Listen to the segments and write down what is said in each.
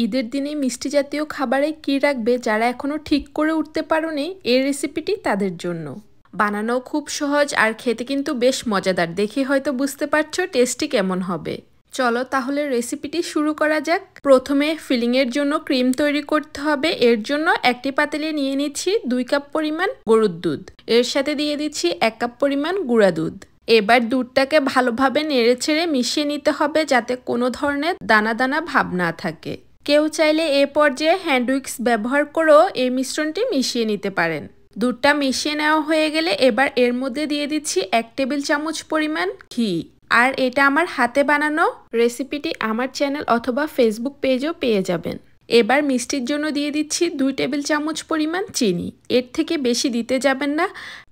ঈদের দিনে মিষ্টি জাতীয় খাবারে কি রাখবে যারা এখনো ঠিক করে উঠতে পারোনি, এই রেসিপিটি তাদের জন্য। বানানো খুব সহজ আর খেতে কিন্তু বেশ মজাদার। দেখে হয়তো বুঝতে পারছো টেস্টি কেমন হবে। চলো তাহলে রেসিপিটি শুরু করা যাক। প্রথমে ফিলিংয়ের জন্য ক্রিম তৈরি করতে হবে। এর জন্য একটি পাতিলে নিয়ে নিচ্ছি 2 কাপ পরিমাণ গরুর দুধ। এর সাথে দিয়ে দিচ্ছি 1 কাপ পরিমাণ গুঁড়া দুধ। এবার দুধটাকে ভালোভাবে নেড়েচেড়ে মিশিয়ে নিতে হবে যাতে কোনো ধরনের দানা দানা ভাব না থাকে। কেউ চাইলে এ পর্যায়ে হ্যান্ড উইক্স ব্যবহার করেও এই মিশ্রণটি মিশিয়ে নিতে পারেন। দুধটা মিশিয়ে নেওয়া হয়ে গেলে এবার এর মধ্যে দিয়ে দিচ্ছি 1 টেবিল চামচ পরিমাণ ঘি। আর এটা আমার হাতে বানানো। রেসিপিটি আমার চ্যানেল অথবা ফেসবুক পেজেও পেয়ে যাবেন। এবার মিষ্টির জন্য দিয়ে দিচ্ছি 2 টেবিল চামচ পরিমাণ চিনি। এর থেকে বেশি দিতে যাবেন না,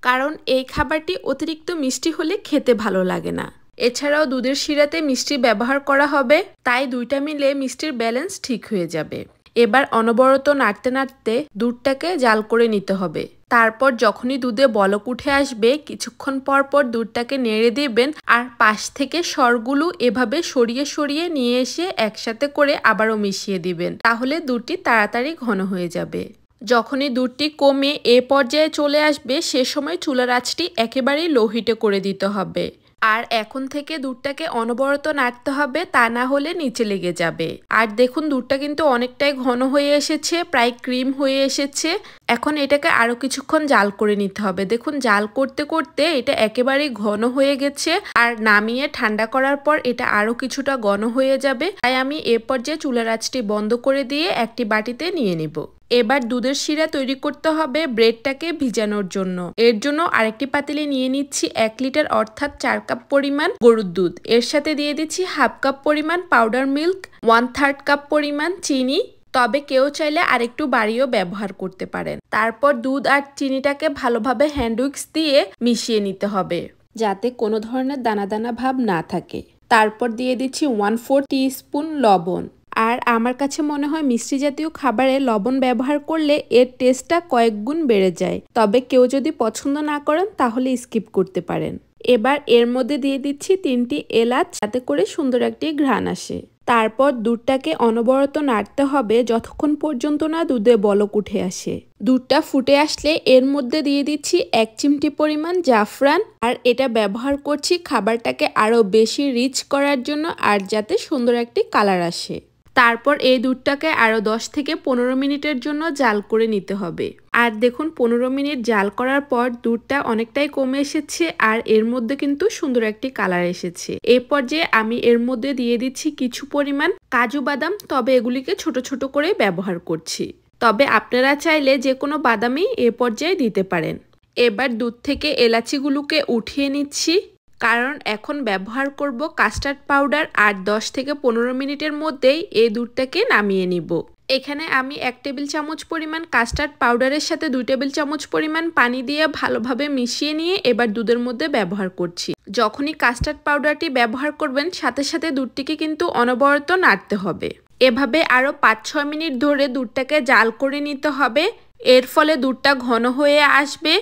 কারণ এই খাবারটি অতিরিক্ত মিষ্টি হলে খেতে ভালো লাগে না। এছাড়াও দুধের শিরাতে মিষ্টি ব্যবহার করা হবে, তাই দুইটা মিলে মিষ্টির ব্যালেন্স ঠিক হয়ে যাবে। এবার অনবরত নাড়তে নাড়তে দুধটাকে জাল করে নিতে হবে। তারপর যখনই দুধে বলক উঠে আসবে কিছুক্ষণ পর পর দুধটাকে নেড়ে দিবেন আর পাশ থেকে সরগুলো এভাবে সরিয়ে সরিয়ে নিয়ে এসে একসাথে করে আবারও মিশিয়ে দিবেন। তাহলে দুধটি তাড়াতাড়ি ঘন হয়ে যাবে। যখনই দুধটি কমে এ পর্যায়ে চলে আসবে সে সময় চুলার আঁচটি একেবারেই লো হিটে করে দিতে হবে। আর এখন থেকে দুধটাকে অনবরত নাড়তে হবে, তা না হলে নিচে লেগে যাবে। আর দেখুন দুধটা কিন্তু অনেকটাই ঘন হয়ে এসেছে, প্রায় ক্রিম হয়ে এসেছে। এখন এটাকে আরো কিছুক্ষণ জাল করে নিতে হবে। দেখুন জাল করতে করতে এটা একেবারেই ঘন হয়ে গেছে। আর নামিয়ে ঠান্ডা করার পর এটা আরো কিছুটা ঘন হয়ে যাবে। তাই আমি এ পর্যায়ে চুলার আঁচটি বন্ধ করে দিয়ে একটি বাটিতে নিয়ে নিব। এবার দুধের শিরা তৈরি করতে হবে ব্রেডটাকে ভিজানোর জন্য। এর জন্য আরেকটি পাতিলে নিয়ে নিচ্ছি 1 লিটার অর্থাৎ 4 কাপ পরিমাণ গরুর দুধ। এর সাথে দিয়ে দিচ্ছি 1/2 কাপ পরিমাণ পাউডার মিল্ক, 1/3 কাপ পরিমাণ চিনি। তবে কেউ চাইলে আরেকটু বাড়িয়েও ব্যবহার করতে পারেন। তারপর দুধ আর চিনিটাকে ভালোভাবে হ্যান্ড উইক্স দিয়ে মিশিয়ে নিতে হবে যাতে কোনো ধরনের দানা দানা ভাব না থাকে। তারপর দিয়ে দিচ্ছি 1/4 টিস্পুন লবণ। আর আমার কাছে মনে হয় মিষ্টি জাতীয় খাবারে লবণ ব্যবহার করলে এর টেস্টটা কয়েক গুণ বেড়ে যায়। তবে কেউ যদি পছন্দ না করেন তাহলে স্কিপ করতে পারেন। এবার এর মধ্যে দিয়ে দিচ্ছি 3টি এলাচ, যাতে করে সুন্দর একটি ঘ্রাণ আসে। তারপর দুধটাকে অনবরত নাড়তে হবে যতক্ষণ পর্যন্ত না দুধে বলক উঠে আসে। দুধটা ফুটে আসলে এর মধ্যে দিয়ে দিচ্ছি 1 চিমটি পরিমাণ জাফরান। আর এটা ব্যবহার করছি খাবারটাকে আরো বেশি রিচ করার জন্য আর যাতে সুন্দর একটি কালার আসে। তারপর এই দুধটাকে আরো 10 থেকে 15 মিনিটের জন্য জাল করে নিতে হবে। আর দেখুন 15 মিনিট জাল করার পর দুধটা অনেকটাই কমে এসেছে আর এর মধ্যে কিন্তু সুন্দর একটি কালার এসেছে। এই পর্যায়ে আমি এর মধ্যে দিয়ে দিচ্ছি কিছু পরিমাণ কাজু বাদাম, তবে এগুলিকে ছোট ছোট করে ব্যবহার করছি। তবে আপনারা চাইলে যে কোনো বাদামই এ পর্যায়ে দিতে পারেন। এবার দুধ থেকে এলাচিগুলোকে উঠিয়ে নিচ্ছি, কারণ এখন ব্যবহার করব কাস্টার্ড পাউডার। আর 10 থেকে 15 মিনিটের মধ্যেই এই দুধটাকে নামিয়ে নিব। এখানে আমি 1 টেবিল চামচ পরিমাণ কাস্টার্ড পাউডারের সাথে 2 টেবিল চামচ পরিমাণ পানি দিয়ে ভালোভাবে মিশিয়ে নিয়ে এবার দুধের মধ্যে ব্যবহার করছি। যখনই কাস্টার্ড পাউডারটি ব্যবহার করবেন সাথে সাথে দুধটিকে কিন্তু অনবরত নাড়তে হবে। এভাবে আরো 5-6 মিনিট ধরে দুধটাকে জাল করে নিতে হবে। এর ফলে দুধটা ঘন হয়ে আসবে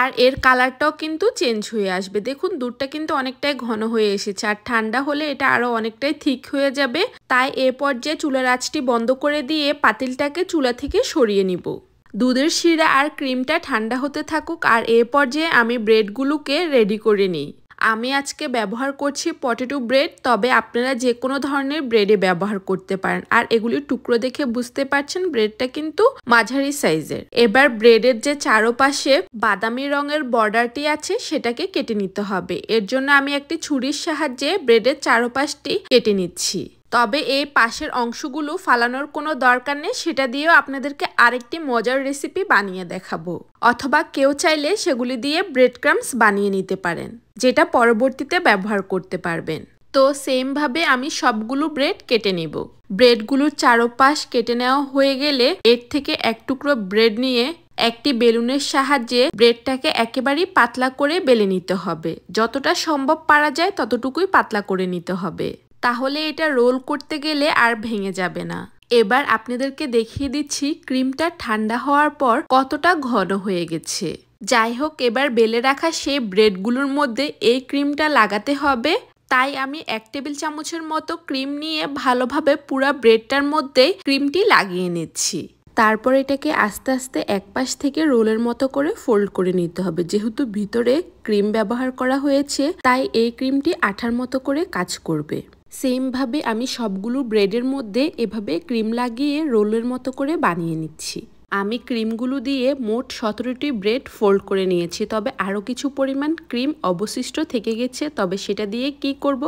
আর এর কালারটাও কিন্তু চেঞ্জ হয়ে আসবে। দেখুন দুধটা কিন্তু অনেকটাই ঘন হয়ে এসেছে আর ঠান্ডা হলে এটা আরো অনেকটাই থিক হয়ে যাবে। তাই এ পর্যায়ে চুলার আঁচটি বন্ধ করে দিয়ে পাতিলটাকে চুলা থেকে সরিয়ে নিব। দুধের শিরা আর ক্রিমটা ঠান্ডা হতে থাকুক আর এ পর্যায়ে আমি ব্রেডগুলোকে রেডি করে নিই। আমি আজকে ব্যবহার করছি পটেটো ব্রেড, তবে আপনারা যে কোনো ধরনের ব্রেডে ব্যবহার করতে পারেন। আর এগুলির টুকরো দেখে বুঝতে পারছেন ব্রেডটা কিন্তু মাঝারি সাইজের। এবার ব্রেডের যে চারপাশে বাদামি রঙের বর্ডারটি আছে সেটাকে কেটে নিতে হবে। এর জন্য আমি একটি ছুরির সাহায্যে ব্রেডের চারপাশটি কেটে নিচ্ছি। তবে এই পাশের অংশগুলো ফালানোর কোনো দরকার নেই, সেটা দিয়েও আপনাদেরকে আরেকটি মজার রেসিপি বানিয়ে দেখাবো। অথবা কেউ চাইলে সেগুলি দিয়ে ব্রেড ক্রাম্বস বানিয়ে নিতে পারেন, যেটা পরবর্তীতে ব্যবহার করতে পারবেন। তো সেম ভাবে আমি সবগুলো ব্রেড কেটে নিব। ব্রেডগুলোর চারপাশ কেটে নেওয়া হয়ে গেলে এর থেকে এক টুকরো ব্রেড নিয়ে একটি বেলুনের সাহায্যে ব্রেডটাকে একেবারেই পাতলা করে বেলে নিতে হবে। যতটা সম্ভব পারা যায় ততটুকুই পাতলা করে নিতে হবে, তাহলে এটা রোল করতে গেলে আর ভেঙে যাবে না। এবার আপনাদেরকে দেখিয়ে দিচ্ছি ক্রিমটা ঠান্ডা হওয়ার পর কতটা ঘন হয়ে গেছে। যাই হোক, এবার বেলে রাখা সেই ব্রেডগুলোর মধ্যে এই ক্রিমটা লাগাতে হবে। তাই আমি 1 টেবিল চামচের মতো ক্রিম নিয়ে ভালোভাবে পুরো ব্রেডটার মধ্যে ক্রিমটি লাগিয়ে নিচ্ছি। তারপর এটাকে আস্তে আস্তে এক পাশ থেকে রোলের মতো করে ফোল্ড করে নিতে হবে। যেহেতু ভিতরে ক্রিম ব্যবহার করা হয়েছে তাই এই ক্রিমটি আঠার মতো করে কাজ করবে। সেম ভাবে আমি সবগুলো ব্রেডের মধ্যে এভাবে ক্রিম লাগিয়ে রোলের মতো করে বানিয়ে নিচ্ছি। আমি ক্রিমগুলো দিয়ে মোট 17টি ব্রেড ফোল্ড করে নিয়েছি, তবে আরও কিছু পরিমাণ ক্রিম অবশিষ্ট থেকে গেছে, তবে সেটা দিয়ে কি করব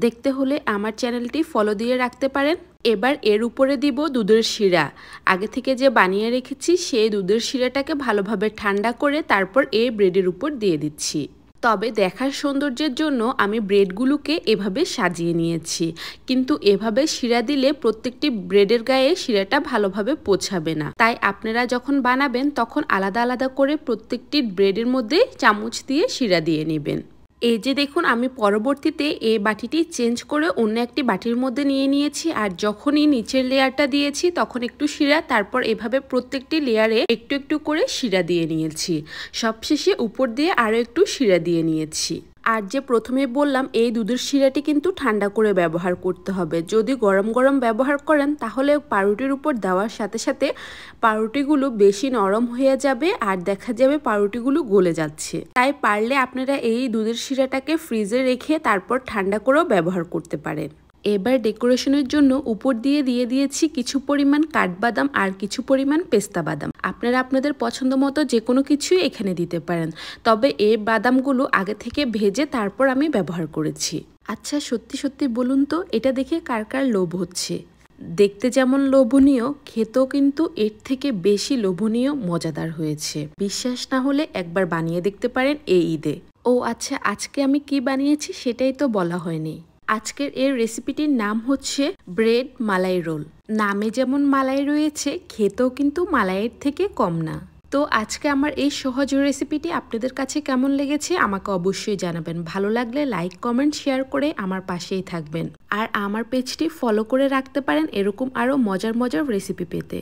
দেখতে হলে আমার চ্যানেলটি ফলো দিয়ে রাখতে পারেন। এবার এর উপরে দিব দুধের শিরা। আগে থেকে যে বানিয়ে রেখেছি সেই দুধের শিরাটাকে ভালোভাবে ঠান্ডা করে তারপর এই ব্রেডের উপর দিয়ে দিচ্ছি। তবে দেখার সৌন্দর্যের জন্য আমি ব্রেডগুলোকে এভাবে সাজিয়ে নিয়েছি, কিন্তু এভাবে শিরা দিলে প্রত্যেকটি ব্রেডের গায়ে শিরাটা ভালোভাবে পৌঁছাবে না। তাই আপনারা যখন বানাবেন তখন আলাদা আলাদা করে প্রত্যেকটি ব্রেডের মধ্যে চামচ দিয়ে শিরা দিয়ে নেবেন। এই যে দেখুন আমি পরবর্তীতে এই বাটিটি চেঞ্জ করে অন্য একটি বাটির মধ্যে নিয়ে নিয়েছি, আর যখনই নিচের লেয়ারটা দিয়েছি তখন একটু শিরা, তারপর এভাবে প্রত্যেকটি লেয়ারে একটু একটু করে শিরা দিয়ে নিয়েছি। সবশেষে উপর দিয়ে আরও একটু শিরা দিয়ে নিয়েছি। আর যে প্রথমে বললাম এই দুধের শিরাটি কিন্তু ঠান্ডা করে ব্যবহার করতে হবে। যদি গরম গরম ব্যবহার করেন তাহলে পাউরুটির উপর দেওয়ার সাথে সাথে পাউরুটিগুলো বেশি নরম হয়ে যাবে আর দেখা যাবে পাউরুটিগুলো গলে যাচ্ছে। তাই পারলে আপনারা এই দুধের শিরাটাকে ফ্রিজে রেখে তারপর ঠান্ডা করেও ব্যবহার করতে পারেন। এবার ডেকোরেশনের জন্য উপর দিয়ে দিয়েছি কিছু পরিমাণ কাঠবাদাম আর কিছু পরিমাণ পেস্তা বাদাম। আপনারা আপনাদের পছন্দ মতো যে কোনো কিছুই এখানে দিতে পারেন, তবে এই বাদামগুলো আগে থেকে ভেজে তারপর আমি ব্যবহার করেছি। আচ্ছা সত্যি সত্যি বলুন তো এটা দেখে কার কার লোভ হচ্ছে? দেখতে যেমন লোভনীয়, খেতেও কিন্তু এর থেকে বেশি লোভনীয় মজাদার হয়েছে। বিশ্বাস না হলে একবার বানিয়ে দেখতে পারেন এই ঈদে। ও আচ্ছা, আজকে আমি কি বানিয়েছি সেটাই তো বলা হয়নি। আজকের এর রেসিপিটির নাম হচ্ছে ব্রেড মালাই রোল। নামে যেমন মালাই রয়েছে, খেতেও কিন্তু মালাইয়ের থেকে কম না। তো আজকে আমার এই সহজ রেসিপিটি আপনাদের কাছে কেমন লেগেছে আমাকে অবশ্যই জানাবেন। ভালো লাগলে লাইক কমেন্ট শেয়ার করে আমার পাশেই থাকবেন, আর আমার পেজটি ফলো করে রাখতে পারেন এরকম আরও মজার মজার রেসিপি পেতে।